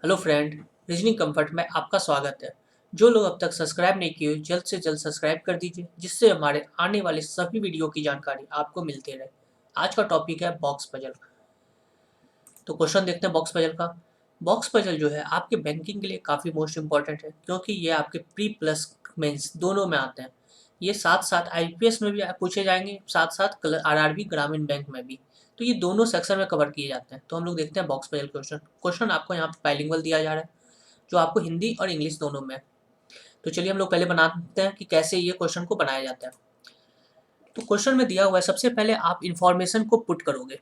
Hello friend, reasoning comfort में आपका स्वागत है। जो लोग अब तक सब्सक्राइब नहीं किए जल्द से जल्द सब्सक्राइब कर दीजिए, जिससे हमारे आने वाले सभी वीडियो की जानकारी आपको मिलती रहे। आज का टॉपिक है बॉक्स पजल। तो क्वेश्चन देखते हैं बॉक्स पजल का। बॉक्स पजल जो है आपके बैंकिंग के लिए काफ़ी मोस्ट इंपॉर्टेंट है, क्योंकि ये आपके प्री प्लस मेंस दोनों में आते हैं। ये साथ साथ आईपीएस में भी पूछे जाएंगे, साथ साथ आरआरबी ग्रामीण बैंक में भी। तो ये दोनों सेक्शन में कवर किए जाते हैं। तो हम लोग देखते हैं बॉक्स पजल क्वेश्चन। क्वेश्चन आपको यहाँ पे बाइलिंगुअल दिया जा रहा है, जो आपको हिंदी और इंग्लिश दोनों में है। तो चलिए हम लोग पहले बनाते हैं कि कैसे ये क्वेश्चन को बनाया जाता है। तो क्वेश्चन में दिया हुआ है, सबसे पहले आप इन्फॉर्मेशन को पुट करोगे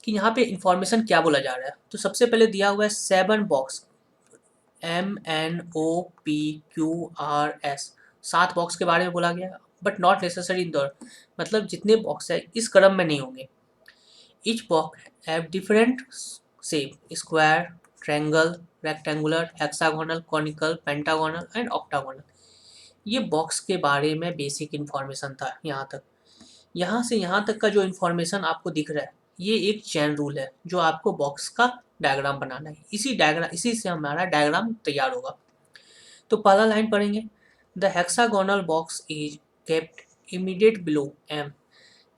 कि यहाँ पे इन्फॉर्मेशन क्या बोला जा रहा है। तो सबसे पहले दिया हुआ है 7 बॉक्स, MNOPQRS, 7 बॉक्स के बारे में बोला गया, but not necessary in the, मतलब जितने बॉक्स है इस क्रम में नहीं होंगे। Each box have different shape, square, triangle, rectangular, hexagonal, conical, pentagonal and octagonal. ये बॉक्स के बारे में बेसिक इन्फॉर्मेशन था यहाँ तक। यहाँ से यहाँ तक का जो इन्फॉर्मेशन आपको दिख रहा है, ये एक चेन रूल है जो आपको बॉक्स का डायग्राम बनाना है। इसी से हमारा डायग्राम तैयार होगा। तो पहला लाइन पढ़ेंगे, the hexagonal box is kept immediate below M.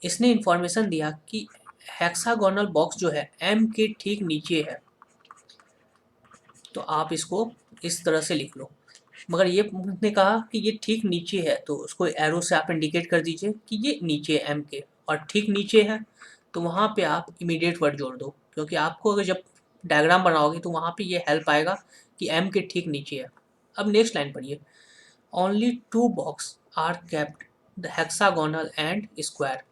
इसने इन्फॉर्मेशन दिया कि हेक्सागोनल बॉक्स जो है एम के ठीक नीचे है। तो आप इसको इस तरह से लिख लो। मगर ये ने कहा कि ये ठीक नीचे है, तो उसको एरो से आप इंडिकेट कर दीजिए कि ये नीचे है एम के, और ठीक नीचे है तो वहाँ पे आप इमीडिएट वर्ड जोड़ दो, क्योंकि आपको अगर जब डायग्राम बनाओगे तो वहाँ पे ये हेल्प आएगा कि एम के ठीक नीचे है। अब नेक्स्ट लाइन पढ़िए, only 2 box are kept the hexagonal and square.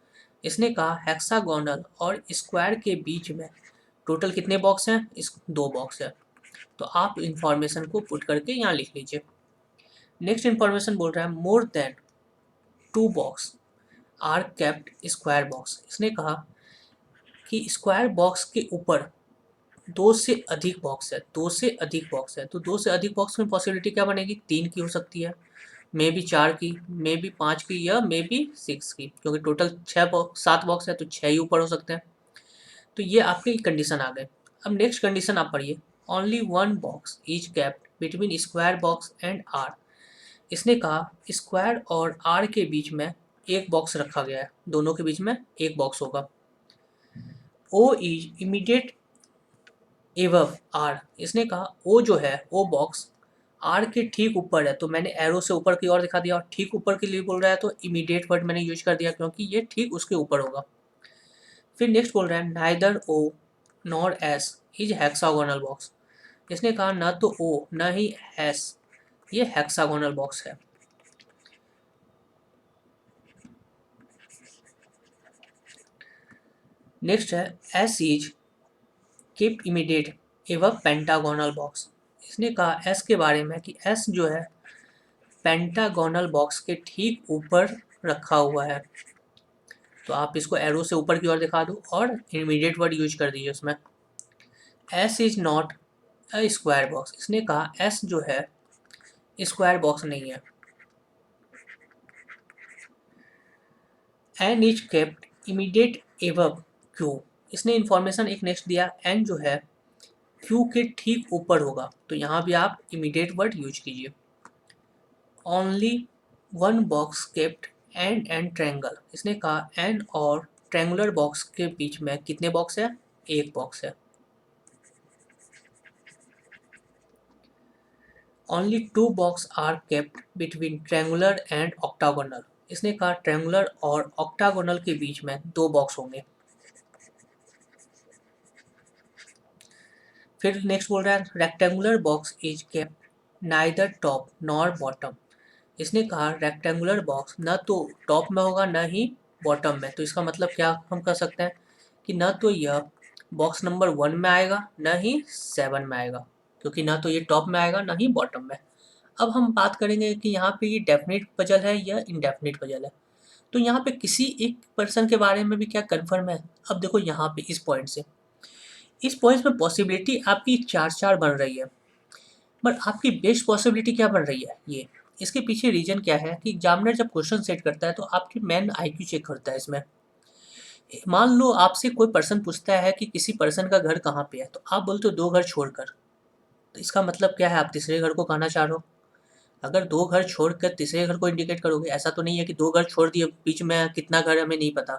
इसने कहा हेक्सागोनल और स्क्वायर के बीच में टोटल कितने बॉक्स हैं? 2 बॉक्स है। तो आप इंफॉर्मेशन को पुट करके यहाँ लिख लीजिए। नेक्स्ट इंफॉर्मेशन बोल रहा है more than 2 box are kept square box. इसने कहा कि स्क्वायर बॉक्स के ऊपर 2 से अधिक बॉक्स है, 2 से अधिक बॉक्स है। तो 2 से अधिक बॉक्स में पॉसिबिलिटी क्या बनेगी? 3 की हो सकती है, मे बी 4 की, मे बी 5 की, या मे बी 6 की, क्योंकि टोटल 7 बॉक्स है तो 6 ही ऊपर हो सकते हैं। तो ये आपकी कंडीशन आ गए। अब नेक्स्ट कंडीशन आप पढ़िए, only 1 box is kept between square box and R. इसने कहा स्क्वायर और आर के बीच में एक बॉक्स रखा गया है, दोनों के बीच में एक बॉक्स होगा। O is immediate above R. इसने कहा ओ जो है, ओ बॉक्स आर के ठीक ऊपर है, तो मैंने एरो से ऊपर की ओर दिखा दिया, और ठीक ऊपर के लिए बोल रहा है तो इमीडिएट वर्ड मैंने यूज कर दिया, क्योंकि ये ठीक उसके ऊपर होगा। फिर नेक्स्ट बोल रहा है neither O nor S is hexagonal box. इसने कहा न तो ओ न ही एस ये हेक्सागोनल बॉक्स है। नेक्स्ट है S is keep immediate above pentagonal box. इसने कहा एस के बारे में कि एस जो है पेंटागोनल बॉक्स के ठीक ऊपर रखा हुआ है। तो आप इसको एरो से ऊपर की ओर दिखा दो और इमीडिएट वर्ड यूज कर दीजिए उसमें। S is not a square box. इसने कहा एस जो है स्क्वायर बॉक्स नहीं है। एन इज केप्ट इमीडिएट एवं क्यू। इसने इंफॉर्मेशन एक नेक्स्ट दिया, एन जो है क्यू के ठीक ऊपर होगा, तो यहाँ भी आप इमीडिएट वर्ड यूज कीजिए। Only 1 box kept and triangle. इसने कहा एन और ट्रायंगुलर बॉक्स के बीच में कितने बॉक्स है? एक बॉक्स है। Only 2 box are kept between triangular and octagonal. इसने कहा ट्रायंगुलर और ऑक्टागोनल के बीच में 2 बॉक्स होंगे। फिर नेक्स्ट बोल रहा है rectangular box is kept neither top nor bottom. इसने कहा रेक्टेंगुलर बॉक्स न तो टॉप में होगा न ही बॉटम में। तो इसका मतलब क्या हम कर सकते हैं कि न तो यह बॉक्स नंबर 1 में आएगा न ही 7 में आएगा, क्योंकि ना तो ये टॉप में आएगा ना ही बॉटम में। अब हम बात करेंगे कि यहाँ पे ये डेफिनेट पजल है या इनडेफिनेट पजल है। तो यहाँ पे किसी एक पर्सन के बारे में भी क्या कन्फर्म है? अब देखो यहाँ पे इस पॉइंट में पॉसिबिलिटी आपकी 4-4 बन रही है, बट आपकी बेस्ट पॉसिबिलिटी क्या बन रही है? ये इसके पीछे रीजन क्या है कि एग्जामिनर जब क्वेश्चन सेट करता है तो आपकी मैन आईक्यू चेक करता है इसमें। मान लो आपसे कोई पर्सन पूछता है कि किसी पर्सन का घर कहाँ पे है, तो आप बोलते हो 2 घर छोड़कर। तो इसका मतलब क्या है, आप तीसरे घर को कहना चाह रहे हो। अगर दो घर छोड़कर तीसरे घर को इंडिकेट करोगे, ऐसा तो नहीं है कि दो घर छोड़ दिए बीच में कितना घर हमें नहीं पता,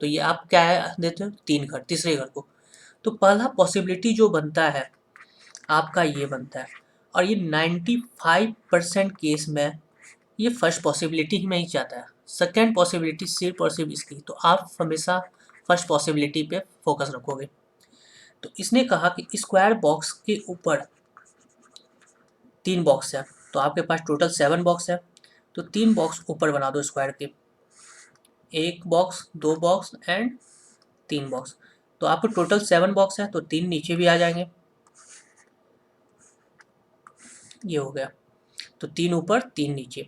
तो ये आप क्या है देते हो, 3 घर, तीसरे घर को। तो पहला पॉसिबिलिटी जो बनता है आपका ये बनता है, और ये 95% केस में ये फर्स्ट पॉसिबिलिटी में ही जाता है। सेकेंड पॉसिबिलिटी सिर्फ और सिर्फ इसकी, तो आप हमेशा फर्स्ट पॉसिबिलिटी पे फोकस रखोगे। तो इसने कहा कि स्क्वायर बॉक्स के ऊपर 3 बॉक्स है, तो आपके पास टोटल 7 बॉक्स है, तो 3 बॉक्स ऊपर बना दो स्क्वायर के, 1 बॉक्स, 2 बॉक्स एंड 3 बॉक्स। तो आपको टोटल 7 बॉक्स है, तो 3 नीचे भी आ जाएंगे, ये हो गया। तो 3 ऊपर 3 नीचे।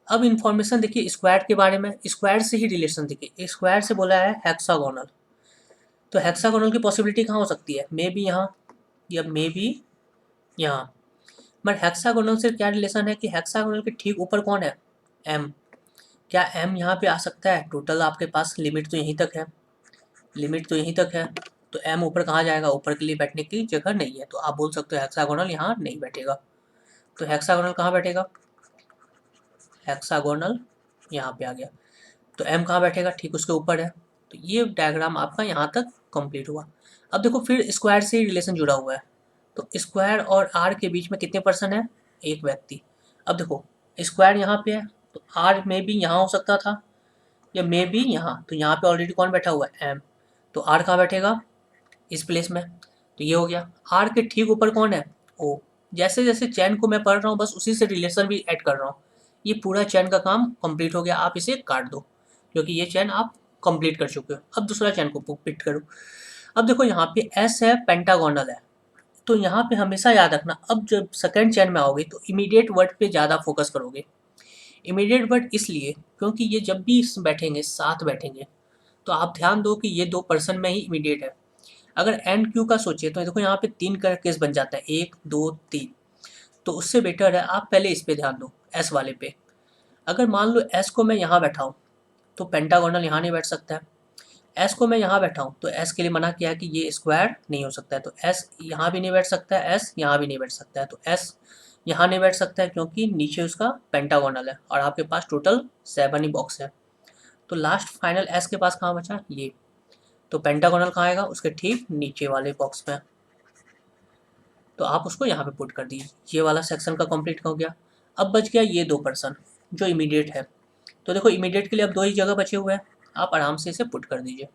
अब इन्फॉर्मेशन देखिए स्क्वायर के बारे में, स्क्वायर से ही रिलेशन देखिए, स्क्वायर से बोला है हेक्सागोनल, तो हेक्सागोनल की पॉसिबिलिटी कहाँ हो सकती है, मे बी यहाँ या मे बी यहाँ। बट हेक्सागोनल से क्या रिलेशन है कि हेक्सागोनल के ठीक ऊपर कौन है, एम। क्या एम यहाँ पे आ सकता है, टोटल आपके पास लिमिट तो यहीं तक है, लिमिट तो यहीं तक है, तो एम ऊपर कहाँ जाएगा, ऊपर के लिए बैठने की जगह नहीं है, तो आप बोल सकते हो हेक्सागोनल यहाँ नहीं बैठेगा। तो हेक्सागोनल कहाँ बैठेगा, हेक्सागोनल यहाँ पे आ गया, तो एम कहाँ बैठेगा, ठीक उसके ऊपर है। तो ये डायग्राम आपका यहाँ तक कंप्लीट हुआ। अब देखो फिर स्क्वायर से ही रिलेशन जुड़ा हुआ है, तो स्क्वायर और आर के बीच में कितने पर्सन है, एक व्यक्ति। अब देखो स्क्वायर यहाँ पे है, तो आर में भी यहाँ हो सकता था या मे बी यहाँ, तो यहाँ पे ऑलरेडी कौन बैठा हुआ है, एम, तो आर कहाँ बैठेगा, इस प्लेस में। तो ये हो गया। आर के ठीक ऊपर कौन है, ओ। जैसे जैसे चैन को मैं पढ़ रहा हूँ बस उसी से रिलेशन भी ऐड कर रहा हूँ। ये पूरा चैन का काम कंप्लीट हो गया, आप इसे काट दो क्योंकि ये चैन आप कंप्लीट कर चुके हो। अब दूसरा चैन को पिट करो। अब देखो यहाँ पे एस है, पेंटागोनल है, तो यहाँ पे हमेशा याद रखना, अब जब सेकंड चैन में आओगे तो इमीडिएट वर्ड पे ज़्यादा फोकस करोगे। इमीडिएट वर्ड इसलिए क्योंकि ये जब भी बैठेंगे साथ बैठेंगे, तो आप ध्यान दो कि ये 2 पर्सन में ही इमीडिएट है। अगर एन क्यू का सोचे तो देखो यहाँ पे 3 का केस बन जाता है, 1 2 3, तो उससे बेटर है आप पहले इस पे ध्यान दो, एस वाले पे। अगर मान लो एस को मैं यहाँ बैठाऊँ तो पेंटागोनल यहाँ नहीं बैठ सकता है। एस को मैं यहाँ बैठाऊँ तो एस के लिए मना किया है कि ये स्क्वायर नहीं हो सकता है, तो एस यहाँ भी नहीं बैठ सकता है, एस यहाँ भी नहीं बैठ सकता है, तो एस यहाँ नहीं बैठ सकता है क्योंकि नीचे उसका पेंटागोनल है और आपके पास टोटल 7 ही बॉक्स है। तो लास्ट फाइनल एस के पास कहाँ बचा, ये, तो पेंटागोनल कहाँ आएगा, उसके ठीक नीचे वाले बॉक्स में, तो आप उसको यहाँ पे पुट कर दीजिए। ये वाला सेक्शन का कंप्लीट हो गया। अब बच गया ये 2 पर्सन जो इमीडिएट है, तो देखो इमीडिएट के लिए अब 2 ही जगह बचे हुए हैं, आप आराम से इसे पुट कर दीजिए।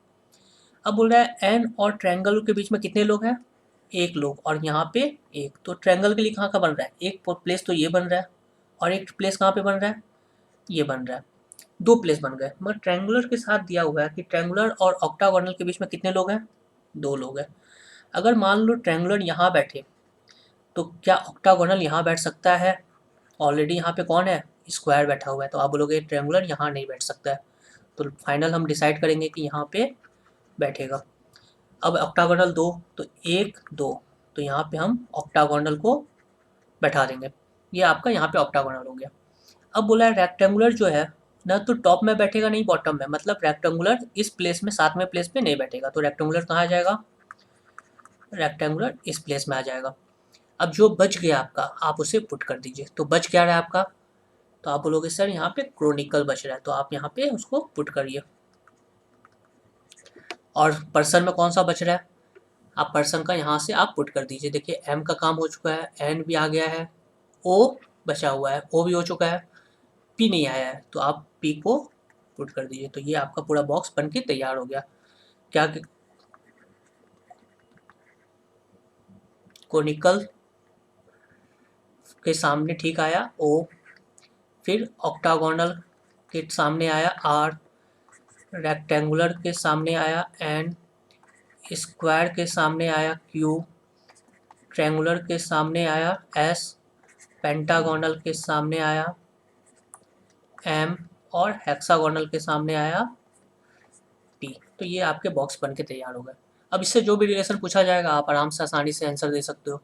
अब बोल रहा है एन और ट्रायंगल के बीच में कितने लोग हैं, एक लोग, और यहाँ पे एक, तो ट्रायंगल के लिए कहाँ का बन रहा है, एक प्लेस तो ये बन रहा है और एक प्लेस कहाँ पे बन रहा है, ये बन रहा है, 2 प्लेस बन गए। मगर ट्रायंगुलर के साथ दिया हुआ है कि ट्रायंगुलर और ऑक्टागोनल के बीच में कितने लोग हैं, 2 लोग हैं। अगर मान लो ट्रायंगुलर यहाँ बैठे तो क्या ऑक्टागोनल यहाँ बैठ सकता है, ऑलरेडी यहाँ पे कौन है, स्क्वायर बैठा हुआ है, तो आप बोलोगे ट्रायंगुलर यहाँ नहीं बैठ सकता है, तो फाइनल हम डिसाइड करेंगे कि यहाँ पे बैठेगा। अब ऑक्टागोनल 2, तो 1 2, तो यहाँ पे हम ऑक्टागोनल को बैठा देंगे, ये आपका यहाँ पे ऑक्टागोनल हो गया। अब बोला है रेक्टेंगुलर जो है ना, तो टॉप में बैठेगा नहीं बॉटम में, मतलब रेक्टेंगुलर इस प्लेस में 7वें प्लेस पे नहीं बैठेगा, तो रेक्टेंगुलर कहाँ आ जाएगा, रेक्टेंगुलर इस प्लेस में आ जाएगा। अब जो बच गया आपका आप उसे पुट कर दीजिए, तो बच क्या रहा है आपका, तो आप बोलोगे सर यहाँ पे क्रोनिकल बच रहा है, तो आप यहाँ पे उसको पुट करिए। और पर्सन में कौन सा बच रहा है, आप पर्सन का यहाँ से आप पुट कर दीजिए। देखिए एम का काम हो चुका है, एन भी आ गया है, ओ बचा हुआ है, ओ भी हो चुका है, पी नहीं आया है, तो आप पी को पुट कर दीजिए। तो ये आपका पूरा बॉक्स बन के तैयार हो गया। क्या कोनिकल के सामने ठीक आया ओ, फिर ऑक्टागोनल के सामने आया आर, रेक्टेंगुलर के सामने आया एन, स्क्वायर के सामने आया क्यू, ट्रायंगुलर के सामने आया एस, पेंटागोनल के सामने आया एम, और हेक्सागोनल के सामने आया पी। तो ये आपके बॉक्स बन के तैयार हो गए। अब इससे जो भी रिलेशन पूछा जाएगा आप आराम से आसानी से आंसर दे सकते हो।